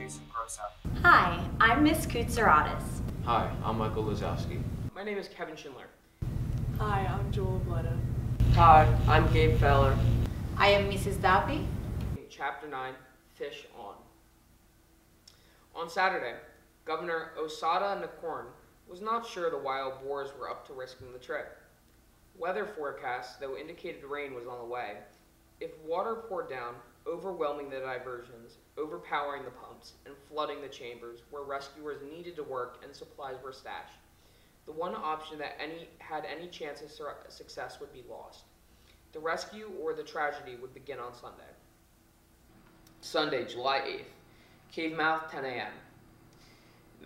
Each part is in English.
Jason Grosso. Hi, I'm Miss Koutsaratis. Hi, I'm Michael Lazowski. My name is Kevin Schindler. Hi, I'm Joel Bletta. Hi, I'm Gabe Feller. I am Mrs. Dappy. Chapter 9, Fish On. On Saturday, Governor Osada Nakorn was not sure the wild boars were up to risking the trip. Weather forecasts, though, indicated rain was on the way. If water poured down, overwhelming the diversions, overpowering the pumps, and flooding the chambers where rescuers needed to work and supplies were stashed, the one option that had any chance of success would be lost. The rescue or the tragedy would begin on Sunday. Sunday, July 8th, cave mouth, 10 a.m.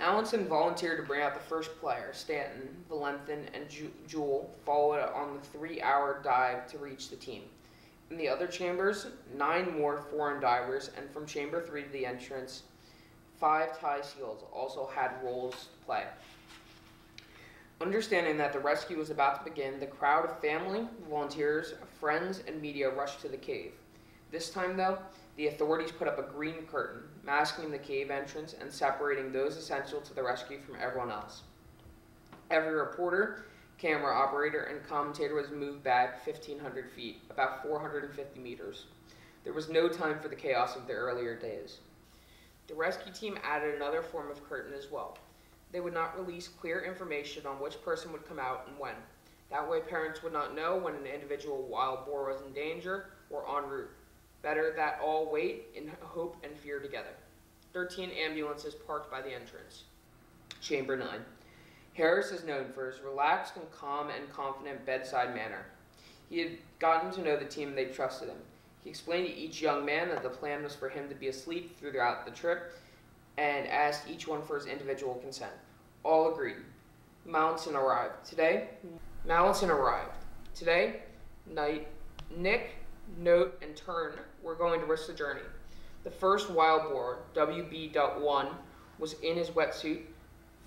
Aronson volunteered to bring out the first player. Stanton, Valentin, and Jewel followed on the 3-hour dive to reach the team. In the other chambers, 9 more foreign divers, and from Chamber 3 to the entrance, 5 Thai SEALs also had roles to play. Understanding that the rescue was about to begin, the crowd of family, volunteers, friends, and media rushed to the cave. This time, though, the authorities put up a green curtain, masking the cave entrance and separating those essential to the rescue from everyone else. Every reporter, camera operator, and commentator was moved back 1,500 feet, about 450 meters. There was no time for the chaos of the earlier days. The rescue team added another form of curtain as well. They would not release clear information on which person would come out and when. That way parents would not know when an individual wild boar was in danger or en route. Better that all wait in hope and fear together. 13 ambulances parked by the entrance. Chamber 9. Harris is known for his relaxed and calm and confident bedside manner. He had gotten to know the team and they trusted him. He explained to each young man that the plan was for him to be asleep throughout the trip and asked each one for his individual consent. All agreed. Mallinson arrived. Today, night, Nick, Note, and Turn were going to risk the journey. The first wild boar, WB.1, was in his wetsuit,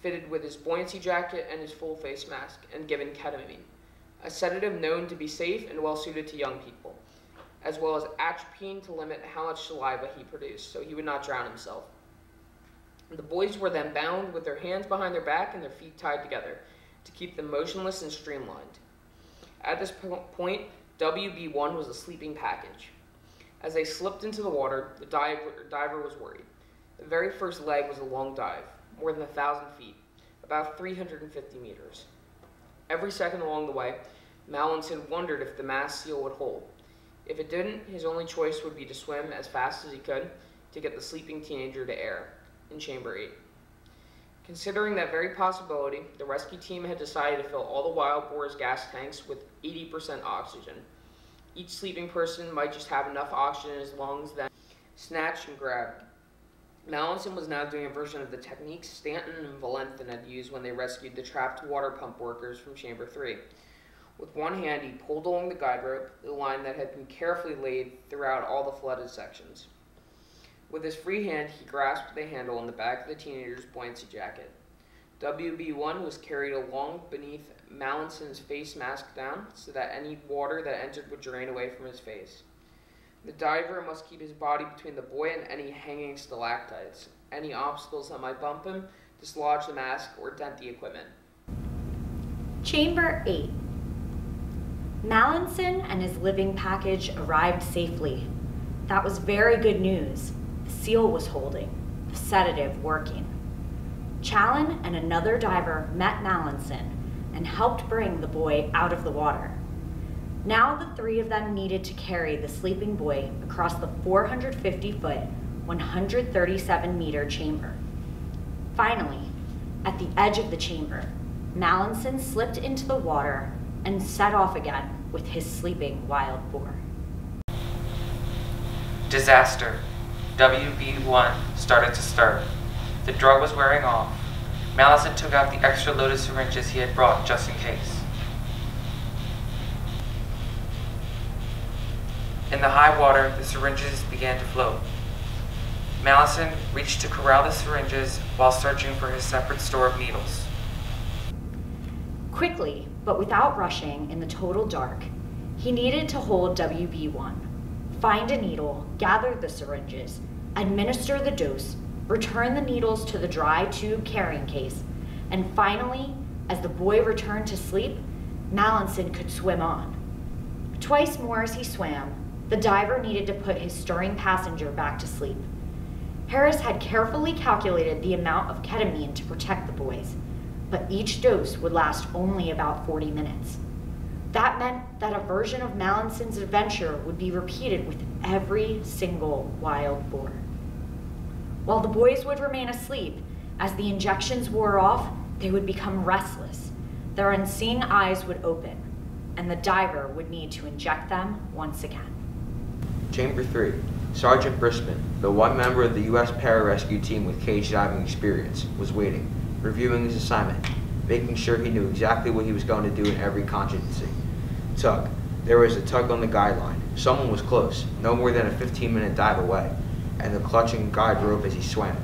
fitted with his buoyancy jacket and his full face mask, and given ketamine, a sedative known to be safe and well suited to young people, as well as atropine to limit how much saliva he produced, so he would not drown himself. The boys were then bound with their hands behind their back and their feet tied together to keep them motionless and streamlined. At this point, WB1 was a sleeping package. As they slipped into the water, the diver was worried. The very first leg was a long dive, more than 1,000 feet, about 350 meters. Every second along the way, Mallinson wondered if the masked seal would hold. If it didn't, his only choice would be to swim as fast as he could to get the sleeping teenager to air in Chamber 8. Considering that very possibility, the rescue team had decided to fill all the wild boar's gas tanks with 80% oxygen. Each sleeping person might just have enough oxygen in his lungs, then snatch and grab. Mallinson was now doing a version of the techniques Stanton and Valentin had used when they rescued the trapped water pump workers from Chamber 3. With one hand, he pulled along the guide rope, the line that had been carefully laid throughout all the flooded sections. With his free hand, he grasped the handle on the back of the teenager's buoyancy jacket. WB1 was carried along beneath Mallinson's face mask down so that any water that entered would drain away from his face. The diver must keep his body between the buoy and any hanging stalactites. Any obstacles that might bump him, dislodge the mask, or dent the equipment. Chamber 8. Mallinson and his living package arrived safely. That was very good news. The seal was holding, the sedative working. Challen and another diver met Mallinson and helped bring the boy out of the water. Now the 3 of them needed to carry the sleeping boy across the 450-foot, 137-meter chamber. Finally, at the edge of the chamber, Mallinson slipped into the water and set off again with his sleeping wild boar. Disaster. WB1 started to stir. The drug was wearing off. Mallinson took out the extra loaded syringes he had brought just in case. In the high water, the syringes began to float. Mallinson reached to corral the syringes while searching for his separate store of needles. Quickly, but without rushing in the total dark, he needed to hold WB1, find a needle, gather the syringes, administer the dose, return the needles to the dry tube carrying case, and finally, as the boy returned to sleep, Mallinson could swim on. Twice more as he swam, the diver needed to put his stirring passenger back to sleep. Harris had carefully calculated the amount of ketamine to protect the boys, but each dose would last only about 40 minutes. That meant that a version of Mallinson's adventure would be repeated with every single wild boar. While the boys would remain asleep, as the injections wore off, they would become restless. Their unseeing eyes would open, and the diver would need to inject them once again. Chamber 3. Sergeant Briskman, the one member of the U.S. pararescue team with cage diving experience, was waiting, reviewing his assignment, making sure he knew exactly what he was going to do in every contingency. Tug. There was a tug on the guideline. Someone was close, no more than a 15-minute dive away, and the clutching guide rope as he swam.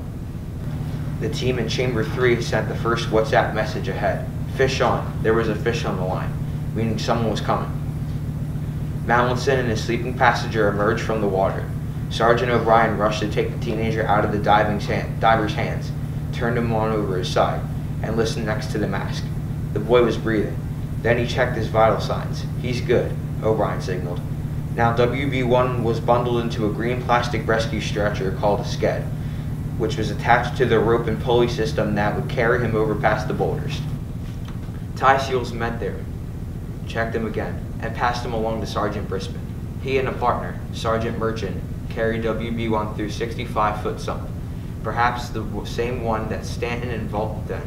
The team in Chamber 3 sent the first WhatsApp message ahead. Fish on. There was a fish on the line, meaning someone was coming. Mallinson and his sleeping passenger emerged from the water. Sergeant O'Brien rushed to take the teenager out of the diver's hands, turned him on over his side, and listened next to the mask. The boy was breathing. Then he checked his vital signs. He's good, O'Brien signaled. Now WB-1 was bundled into a green plastic rescue stretcher called a sked, which was attached to the rope and pulley system that would carry him over past the boulders. Tie seals met there, checked him again, and passed him along to Sergeant Briskman. He and a partner, Sergeant Merchant, carried WB-1 through 65-foot sump, perhaps the same one that Stanton and Volton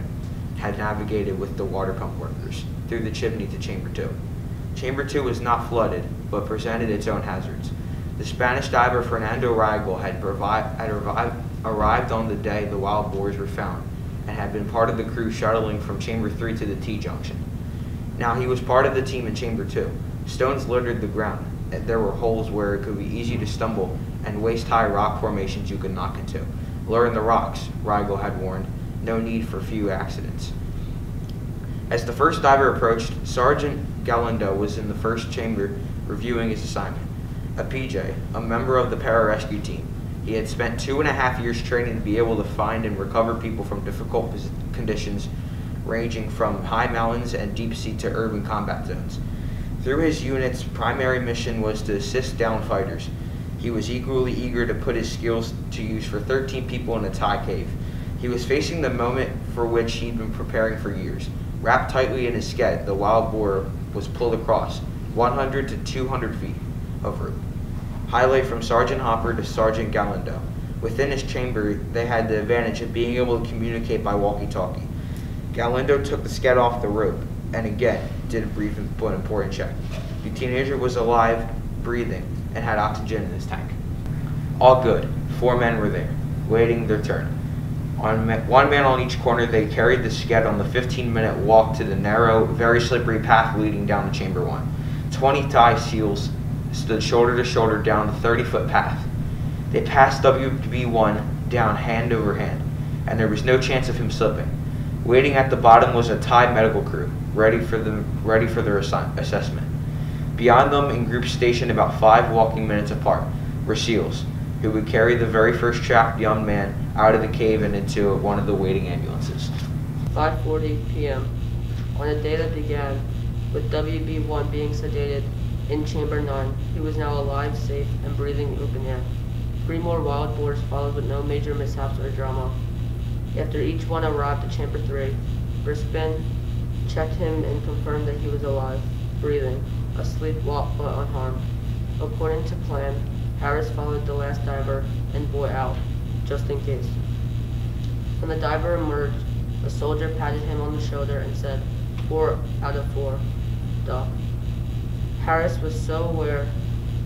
had navigated with the water pump workers, through the chimney to Chamber 2. Chamber 2 was not flooded, but presented its own hazards. The Spanish diver Fernando Rigel had arrived on the day the wild boars were found, and had been part of the crew shuttling from Chamber 3 to the T-junction. Now he was part of the team in Chamber 2. Stones littered the ground, and there were holes where it could be easy to stumble, and waist-high rock formations you could knock into. Learn the rocks, Rigel had warned. No need for few accidents. As the first diver approached, Sergeant Galindo was in the first chamber reviewing his assignment. A PJ, a member of the pararescue team. He had spent 2.5 years training to be able to find and recover people from difficult conditions ranging from high mountains and deep sea to urban combat zones. Through his unit's primary mission was to assist downed fighters. He was equally eager to put his skills to use for 13 people in a Thai cave. He was facing the moment for which he'd been preparing for years. Wrapped tightly in his sked, the wild boar was pulled across 100 to 200 feet of rope. Highlight from Sergeant Hopper to Sergeant Galindo. Within his chamber, they had the advantage of being able to communicate by walkie-talkie. Galindo took the sked off the rope, and again, did a brief but important check. The teenager was alive, breathing, and had oxygen in his tank. All good. 4 men were there, waiting their turn. One man on each corner, they carried the sked on the 15-minute walk to the narrow, very slippery path leading down to Chamber 1. 20 Thai SEALs stood shoulder to shoulder down the 30-foot path. They passed WB-1 down hand over hand, and there was no chance of him slipping. Waiting at the bottom was a Thai medical crew, ready for their assessment. Beyond them, in groups stationed about 5 walking minutes apart, were SEALs, who would carry the very first trapped young man out of the cave and into one of the waiting ambulances. 5:40 p.m. on a day that began with WB-1 being sedated in Chamber 9, he was now alive, safe, and breathing open air. 3 more wild boars followed with no major mishaps or drama. After each one arrived at Chamber 3, Briskman checked him and confirmed that he was alive, breathing, asleep but unharmed. According to plan, Harris followed the last diver and boy out, just in case. When the diver emerged, a soldier patted him on the shoulder and said, 4 out of 4, Doc. Harris was so aware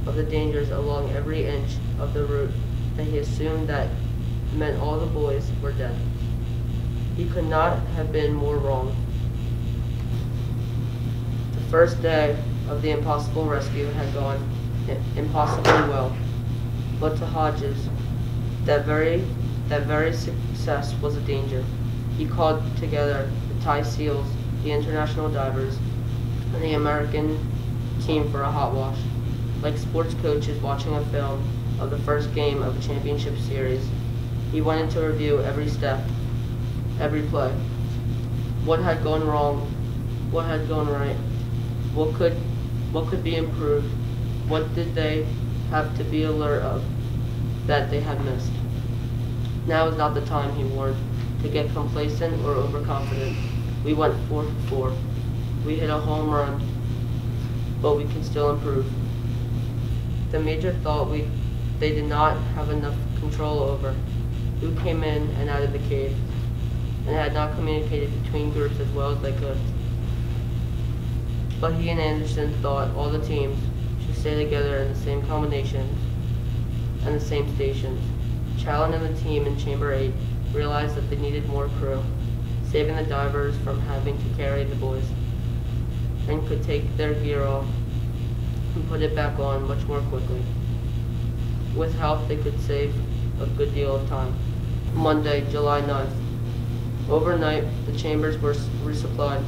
of the dangers along every inch of the route that he assumed that meant all the boys were dead. He could not have been more wrong. The first day of the impossible rescue had gone impossibly well, but to Hodges, that very success was a danger. He called together the Thai SEALs, the international divers, and the American team for a hot wash. Like sports coaches watching a film of the first game of a championship series, He wanted to review every step, every play. What had gone wrong? What had gone right? What could be improved? What did they have to be alert of that they had missed? Now is not the time, he warned, to get complacent or overconfident. We went 4 for 4. We hit a home run, but we can still improve. The major thought they did not have enough control over who came in and out of the cave, and had not communicated between groups as well as they could. But he and Anderson thought all the teams should stay together in the same combinations and the same stations. Challen and the team in Chamber 8 realized that they needed more crew, saving the divers from having to carry the boys, and could take their gear off and put it back on much more quickly. With help, they could save a good deal of time. Monday, July 9th. Overnight, the chambers were resupplied.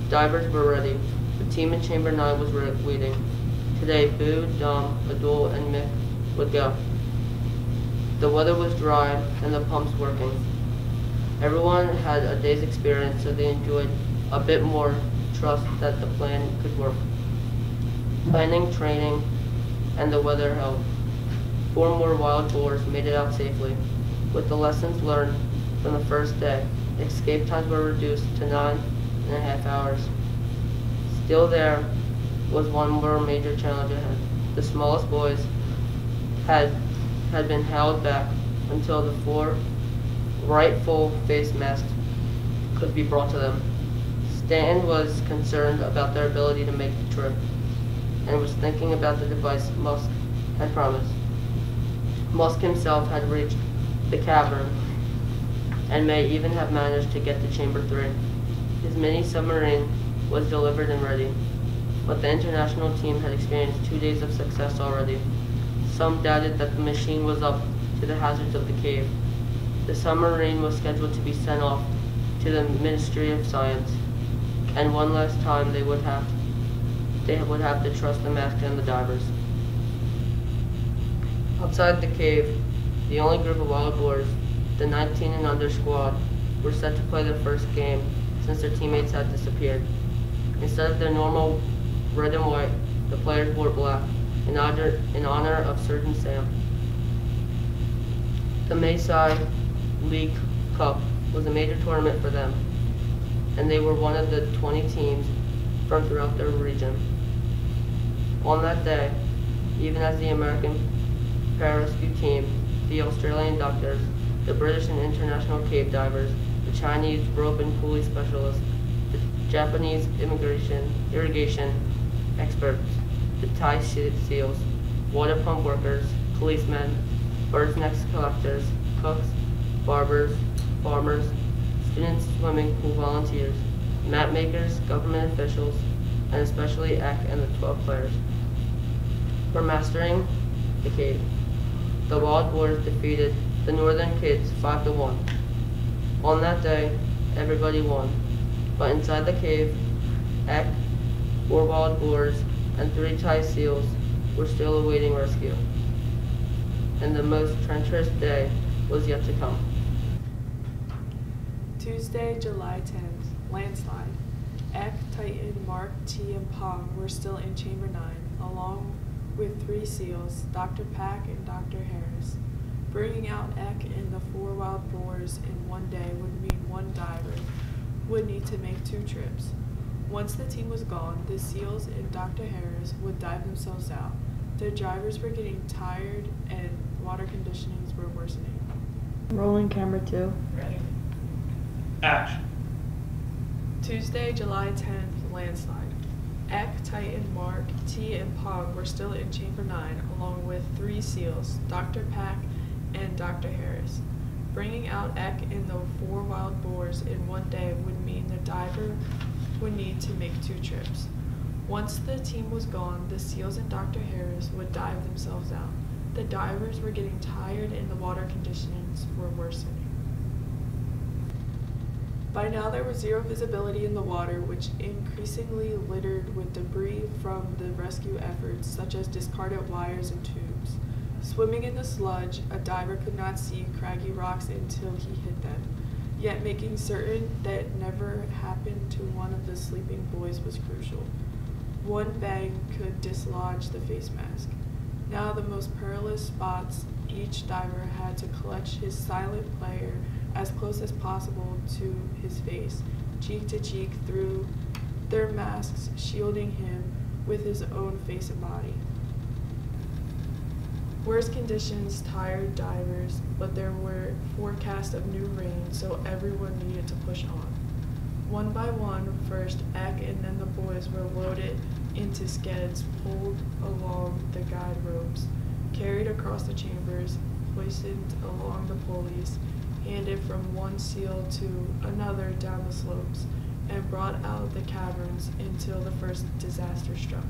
Divers were ready. The team in Chamber 9 was waiting. Today, Boo, Dom, Adul, and Mick would go. The weather was dry and the pumps working. Everyone had a day's experience, so they enjoyed a bit more trust that the plan could work. Planning, training, and the weather helped. 4 more wild boars made it out safely. With the lessons learned from the first day, escape times were reduced to 9.5 hours. Still, there was one more major challenge ahead. The smallest boys had been held back until the 4 rightful face masks could be brought to them. Stanton was concerned about their ability to make the trip, and was thinking about the device Musk had promised. Musk himself had reached the cavern, and may even have managed to get to Chamber 3. His mini submarine was delivered and ready, but the international team had experienced 2 days of success already. Some doubted that the machine was up to the hazards of the cave. The submarine was scheduled to be sent off to the Ministry of Science, and one last time they would have to trust the mask and the divers. Outside the cave, the only group of wild boars, the 19 and under squad, were set to play their first game since their teammates had disappeared. Instead of their normal red and white, the players wore black in honor of Surgeon Sam. The Mayside League Cup was a major tournament for them, and they were one of the 20 teams from throughout their region. On that day, even as the American pararescue team, the Australian doctors, the British and international cave divers, the Chinese rope and pulley specialists, the Japanese irrigation experts, the Thai SEALs, water pump workers, policemen, birds' nest collectors, cooks, barbers, farmers, students, swimming pool volunteers, map makers, government officials, and especially Eck and the 12 players were mastering the cave. The wild boars defeated the northern kids 5-1. On that day, everybody won, but inside the cave, Eck, 4 wild boars, and 3 Thai SEALs were still awaiting rescue, and the most treacherous day was yet to come. Tuesday, July 10th, landslide. Eck, Titan, Marc, T, and Pog were still in Chamber 9, along with 3 SEALs, Dr. Pack and Dr. Harris. Bringing out Eck and the 4 wild boars in one day would mean one diver would need to make 2 trips. Once the team was gone, the SEALs and Dr. Harris would dive themselves out. The divers were getting tired and water conditions were worsening. Rolling camera 2. Ready. Action. Tuesday, July 10th, landslide. Eck, Titan, Marc, T, and Pog were still in Chamber 9, along with 3 SEALs, Dr. Pack and Dr. Harris. Bringing out Eck and the 4 wild boars in one day would mean the diver would need to make 2 trips. Once the team was gone, the SEALs and Dr. Harris would dive themselves out. The divers were getting tired and the water conditions were worsening. By now there was zero visibility in the water, which increasingly littered with debris from the rescue efforts, such as discarded wires and tubes. Swimming in the sludge, a diver could not see craggy rocks until he hit them. Yet making certain that never happened to one of the sleeping boys was crucial. One bang could dislodge the face mask. Now the most perilous spots, each diver had to clutch his silent player as close as possible to his face, cheek to cheek through their masks shielding him with his own face and body. Worst conditions tired divers, but there were forecasts of new rain, so everyone needed to push on. One by one, first Eck and then the boys were loaded into skeds, pulled along the guide ropes, carried across the chambers, hoisted along the pulleys, handed from one seal to another down the slopes, and brought out of the caverns until the first disaster struck.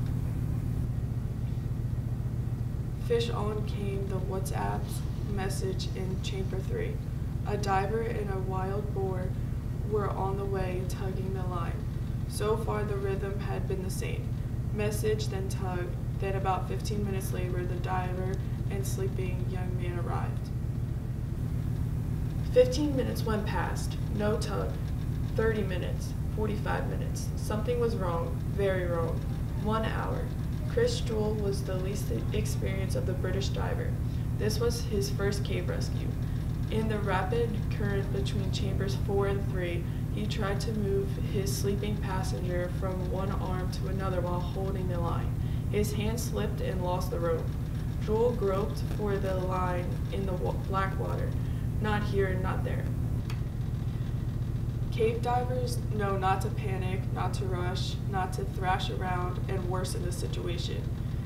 Fish on came the WhatsApp message in Chamber 3. A diver and a wild boar were on the way tugging the line. So far the rhythm had been the same. Message, then tug, then about 15 minutes later the diver and sleeping young man arrived. 15 minutes went past, no tug. 30 minutes, 45 minutes. Something was wrong, very wrong. 1 hour. Chris Jewell was the least experienced of the British diver. This was his first cave rescue. In the rapid current between chambers 4 and 3, he tried to move his sleeping passenger from one arm to another while holding the line. His hand slipped and lost the rope. Jewell groped for the line in the black water. Not here, not there. Cave divers know not to panic, not to rush, not to thrash around and worsen the situation.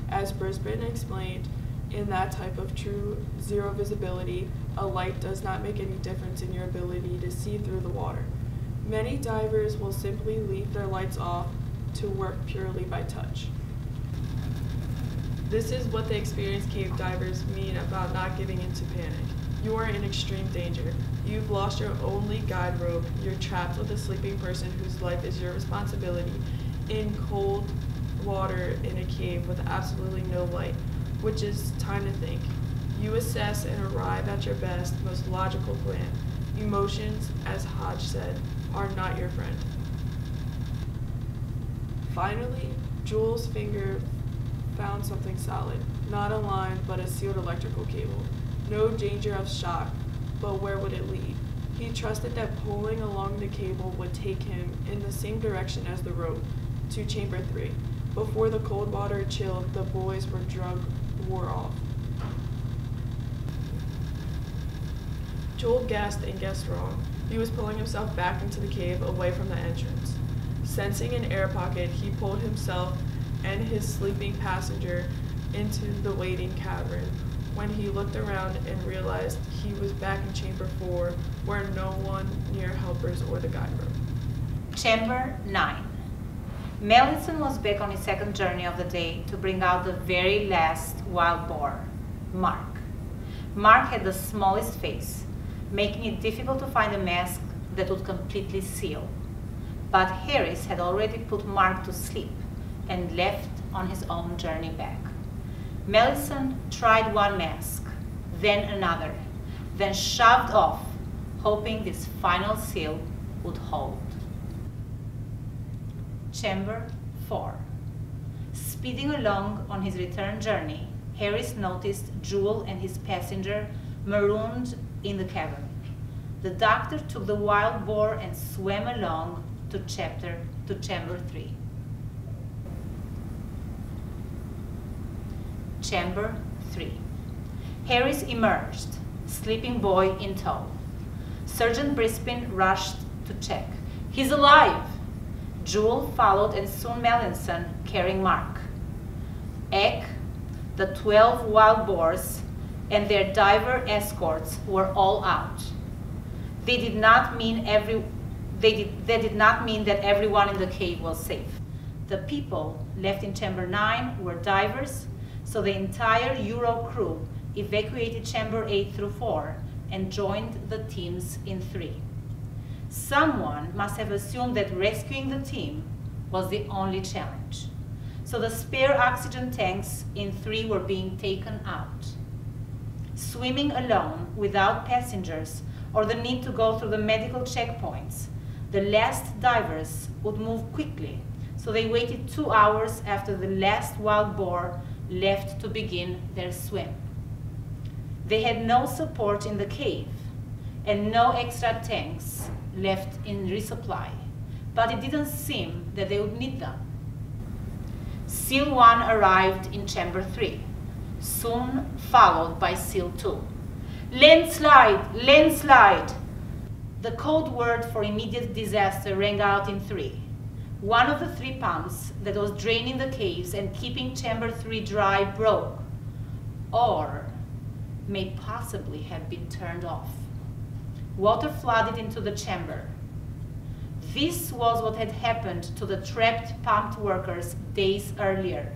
As Brisbane explained, in that type of true zero visibility, a light does not make any difference in your ability to see through the water. Many divers will simply leave their lights off to work purely by touch. This is what the experienced cave divers mean about not giving into panic. You are in extreme danger. You've lost your only guide rope. You're trapped with a sleeping person whose life is your responsibility in cold water in a cave with absolutely no light, which is time to think. You assess and arrive at your best, most logical plan. Emotions, as Hodge said, are not your friend. Finally, Jewell's finger found something solid, not a line, but a sealed electrical cable. No danger of shock, but where would it lead? He trusted that pulling along the cable would take him in the same direction as the rope, to Chamber 3. Before the cold water chilled, the boys were wore off. Jewell guessed and guessed wrong. He was pulling himself back into the cave away from the entrance. Sensing an air pocket, he pulled himself and his sleeping passenger into the waiting cavern. When he looked around and realized he was back in Chamber 4, where no one near helpers or the guide rope. Chamber 9. Melanson was back on his second journey of the day to bring out the very last wild boar, Marc. Marc had the smallest face, making it difficult to find a mask that would completely seal. But Harris had already put Marc to sleep and left on his own journey back. Melanson tried one mask, then another, then shoved off, hoping this final seal would hold. Chamber 4. Speeding along on his return journey, Harris noticed Jewell and his passenger marooned in the cavern. The doctor took the wild boar and swam along to Chamber 3. Chamber 3. Harris emerged, sleeping boy in tow. Sergeant Brisbane rushed to check. He's alive! Jewell followed and soon Melanson carrying Marc. Eck, the 12 wild boars, and their diver escorts were all out. They did not mean that everyone in the cave was safe. The people left in Chamber 9 were divers, so the entire Euro crew evacuated Chamber 8 through 4 and joined the teams in 3. Someone must have assumed that rescuing the team was the only challenge. So the spare oxygen tanks in 3 were being taken out. swimming alone without passengers or the need to go through the medical checkpoints, the last divers would move quickly, so they waited 2 hours after the last wild boar left to begin their swim. They had no support in the cave and no extra tanks left in resupply, but it didn't seem that they would need them. SEAL 1 arrived in Chamber 3, soon followed by SEAL 2. Landslide! Landslide! The code word for immediate disaster rang out in 3. One of the 3 pumps that was draining the caves and keeping Chamber 3 dry broke, or may possibly have been turned off. Water flooded into the chamber. This was what had happened to the trapped pumped workers days earlier.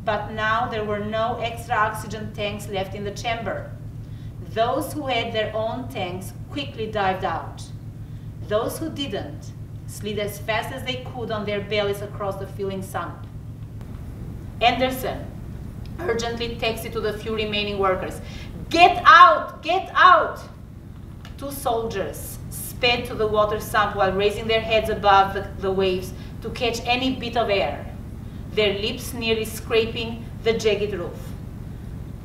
But now there were no extra oxygen tanks left in the chamber. Those who had their own tanks quickly dived out. Those who didn't slid as fast as they could on their bellies across the filling sump. Anderson urgently texted to the few remaining workers, "Get out! Get out!" 2 soldiers sped to the water sump while raising their heads above the waves to catch any bit of air, their lips nearly scraping the jagged roof.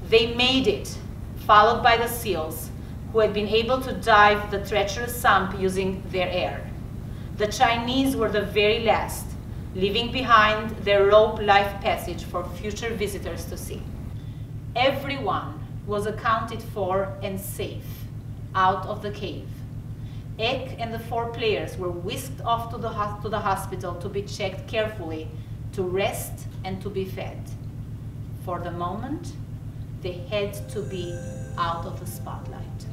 They made it, followed by the SEALs, who had been able to dive the treacherous sump using their air. The Chinese were the very last, leaving behind their rope life passage for future visitors to see. Everyone was accounted for and safe out of the cave. Eck and the 4 players were whisked off to the hospital to be checked carefully, to rest and to be fed. For the moment, they had to be out of the spotlight.